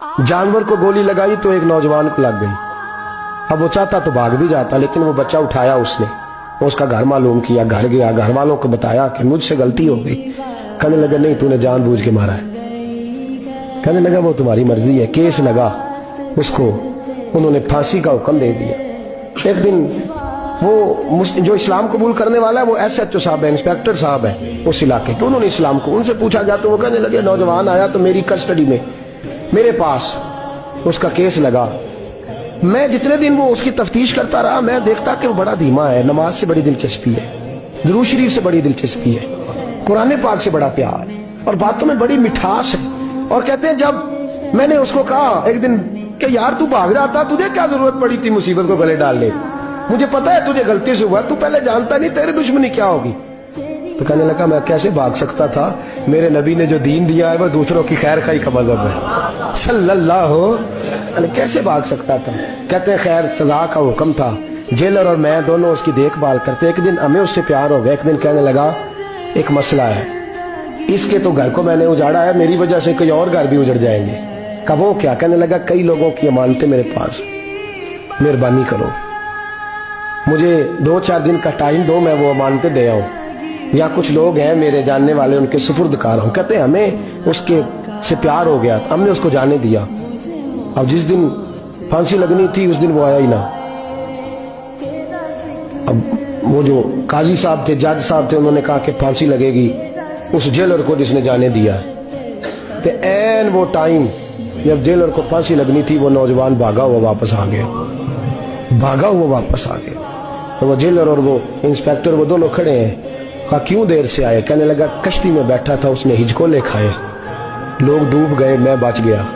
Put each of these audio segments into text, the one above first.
जानवर को गोली लगाई तो एक नौजवान को लग गई। अब वो चाहता तो भाग भी जाता, लेकिन वो बच्चा उठाया उसने, उसका घर मालूम किया, घर गया, घर वालों को बताया कि मुझसे गलती हो गई। कहने लगा नहीं, तूने जानबूझ के मारा है। कहने लगा वो तुम्हारी मर्जी है। केस लगा, उसको उन्होंने फांसी का हुक्म दे दिया। एक दिन वो जो इस्लाम कबूल करने वाला है वो SHO साहब है, इंस्पेक्टर साहब है उस इलाके के, उन्होंने इस्लाम को उनसे पूछा गया तो वो कहने लगे नौजवान आया तो मेरी कस्टडी में मेरे पास उसका केस लगा। मैं जितने दिन वो उसकी तफ्तीश करता रहा मैं देखता कि वो बड़ा धीमा है, नमाज से बड़ी दिलचस्पी है, दुरूद शरीफ से बड़ी दिलचस्पी है, कुरान पाक से बड़ा प्यार और बातों में बड़ी मिठास है। और कहते हैं जब मैंने उसको कहा एक दिन कि यार तू भाग रहा था, तुझे क्या जरूरत पड़ी थी मुसीबत को गले डालने, मुझे पता है तुझे गलती से हुआ, तू पहले जानता नहीं तेरी दुश्मनी क्या होगी। तो कहने लगा मैं कैसे भाग सकता था, मेरे नबी ने जो दीन दिया है वो दूसरों की खैर खाई का मजहब है सल्लल्लाहु अलैहि, कैसे भाग सकता था। कहते हैं खैर सजा का हुक्म था, जेलर और मैं दोनों उसकी देखभाल करते। एक दिन हमें उससे प्यार हो गया। एक दिन कहने लगा एक मसला है, इसके तो घर को मैंने उजाड़ा है, मेरी वजह से कोई और घर भी उजड़ जाएंगे। कहा वो क्या। कहने लगा कई लोगों की अमानतें मेरे पास, मेहरबानी करो मुझे 2-4 दिन का टाइम दो, मैं वो अमानतें दे आऊं, या कुछ लोग हैं मेरे जानने वाले उनके सुपुर्दकार हूं। कहते हमें उसके से प्यार हो गया, हमने उसको जाने दिया। अब जिस दिन फांसी लगनी थी उस दिन वो आया ही ना। अब वो जो काजी साहब थे, जज साहब थे, उन्होंने कहा कि फांसी लगेगी उस जेलर को जिसने जाने दिया। तो ऐन वो टाइम जब जेलर को फांसी लगनी थी वो नौजवान भागा हुआ वापस आ गया, भागा हुआ वापस आ गया। तो वो जेलर और वो इंस्पेक्टर वो दोनों खड़े हैं। कहा क्यों देर से आए। कहने लगा कश्ती में बैठा था, उसने हिचकोले खाए, लोग डूब गए, मैं बच गया।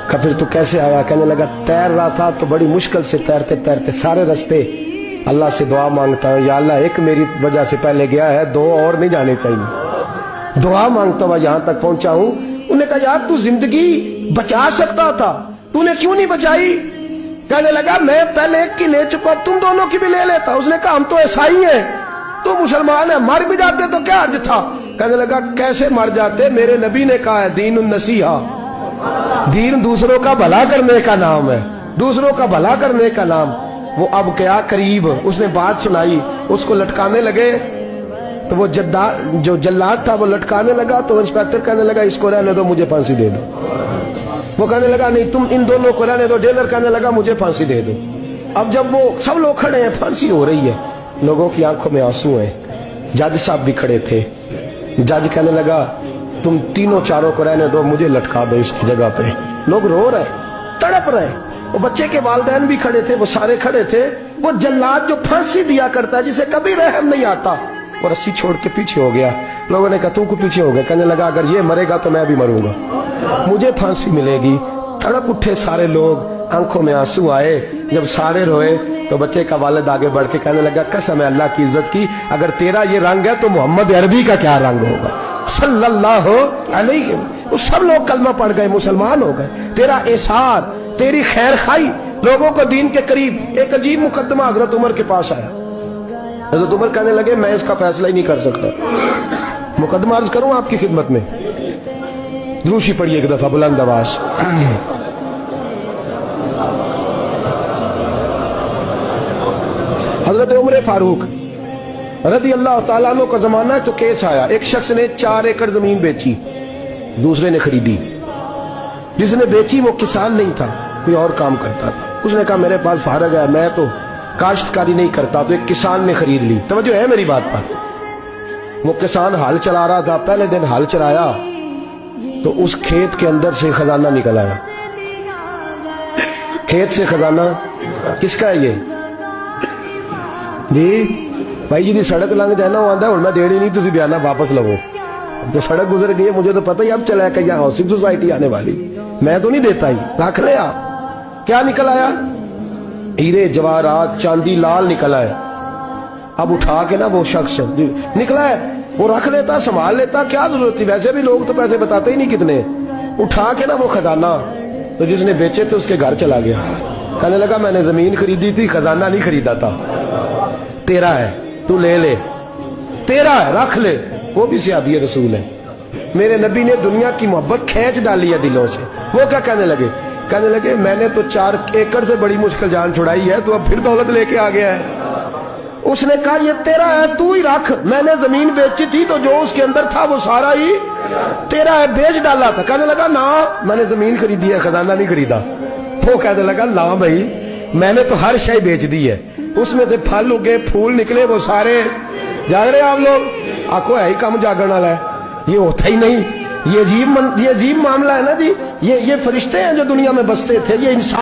कहा फिर तू कैसे आया। कहने लगा तैर रहा था तो बड़ी मुश्किल से तैरते तैरते सारे रास्ते अल्लाह से दुआ मांगता हूँ, या अल्लाह एक मेरी वजह से पहले गया है, 2 और नहीं जाने चाहिए, दुआ मांगता हुआ यहाँ तक पहुंचा हूँ। उन्होंने कहा यार तू जिंदगी बचा सकता था, तूने क्यों नहीं बचाई। कहने लगा मैं पहले एक की ले चुका, तुम दोनों की भी ले लेता। उसने कहा हम तो ईसाई हैं, तो मुसलमान है, मर भी जाते तो क्या अर्ज था। कहने लगा कैसे मर जाते, मेरे नबी ने कहा है दीन नसीहा, दीन दूसरों का भला करने का नाम है, दूसरों का भला करने का नाम। वो अब क्या करीब उसने बात सुनाई, उसको लटकाने लगे तो वो जो जल्लाद था वो लटकाने लगा। तो इंस्पेक्टर कहने लगा इसको रहने दो, मुझे फांसी दे दो। वो कहने लगा नहीं तुम इन दोनों को रहने दो। जेलर कहने लगा मुझे फांसी दे दो। अब जब वो सब लोग खड़े हैं, फांसी हो रही है, लोगों की आंखों में आंसू हैं, जज साहब भी खड़े थे। जज कहने लगा तुम तीनों चारों को रहने दो, मुझे लटका दो इसकी जगह पे। लोग रो रहे, तड़प रहे, वो बच्चे के वालिदैन भी खड़े थे, वो सारे खड़े थे। वो जल्लाद जो फांसी दिया करता है जिसे कभी रहम नहीं आता, वो रस्सी छोड़ के पीछे हो गया। लोगों ने कहा तू को पीछे हो गया। कहने लगा अगर ये मरेगा तो मैं भी मरूंगा, मुझे फांसी मिलेगी। तड़प उठे सारे लोग, आंखों में आंसू आए। जब सारे रोए तो बच्चे का वालिद आगे बढ़ के कहने लगा कसम है अल्लाह की इज्जत की, अगर तेरा ये रंग है तो मोहम्मद अरबी का क्या रंग होगा सल्लल्लाहु अलैहि। वो सब लोग कलमा पढ़ गए, मुसलमान हो गए। तेरा एसार, तेरी खैर खाई लोगों को दीन के करीब। एक अजीब मुकदमा हजरत उमर के पास आया। हजरत उमर कहने लगे मैं इसका फैसला ही नहीं कर सकता। मुकदमा अर्ज करूं आपकी खिदमत में, दूसरी पढ़िए एक दफा बुलंद आवाज। हजरत उमर फारूक रज़ी अल्लाह ताला अन्हु का जमाना है तो केस आया। एक शख्स ने 4 एकड़ जमीन बेची, दूसरे ने खरीदी। जिसने बेची वो किसान नहीं था, कोई और काम करता था। उसने कहा मेरे पास फारग है, मैं तो काश्तकारी नहीं करता, तो एक किसान ने खरीद ली। तवज्जो है मेरी बात पर। वो किसान हाल चला रहा था, पहले दिन हाल चलाया तो उस खेत के अंदर से खजाना निकल आया। खेत से खजाना किसका है ये जी भाई जी दी सड़क लंघ जाए ना वो आंदा मैं देनी नहीं, तुम बयाना वापस लवो। तो सड़क गुजर गई है, मुझे तो पता ही अब चला है कि यहाँ हाउसिंग सोसाइटी आने वाली, मैं तो नहीं देता ही, रख ले आप। क्या निकल आया, हीरे जवाहरात चांदी लाल निकला है। अब उठा के ना वो शख्स निकला है वो रख लेता, संभाल लेता, क्या जरूरत थी, वैसे भी लोग तो पैसे बताते ही नहीं कितने। उठा के ना वो खजाना तो जिसने बेचे थे उसके घर चला गया। कहने लगा मैंने जमीन खरीदी थी, खजाना नहीं खरीदा था, तेरा है, तू ले ले, तेरा है, रख ले। वो भी सहाबी रसूल है। میرے نبی نے دنیا کی محبت کھینچ ڈالی ہے دلوں سے. وہ کیا کہنے لگے؟ کہنے لگے میں نے تو 4 ایکڑ سے بڑی مشکل جان چھڑائی ہے, تو اب پھر دولت لے کے آ گیا ہے. اس نے کہا یہ تیرا ہے, تو ہی رکھ. میں نے زمین بیچی تھی تو جو اس کے اندر تھا وہ سارا ہی تیرا ہے, بیچ ڈالا تھا. کہنے لگا نا میں نے زمین خریدی ہے, خزانہ نہیں خریدا. وہ کہنے لگا لا بھائی میں نے تو ہر شے بیچ دی ہے, اس میں سے پھل اگے پھول نکلے وہ سارے. جاگ رہے آپ لوگ؟ آنکھوں ہے ہی کم جاگن والا ہے, یہ ہوتا ہی نہیں. یہ عجیب معاملہ ہے نا جی. یہ فرشتے ہیں جو دنیا میں بستے تھے, یہ انسان